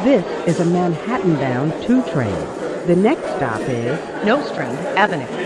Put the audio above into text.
This is a Manhattan-bound 2 train. The next stop is Nostrand Avenue.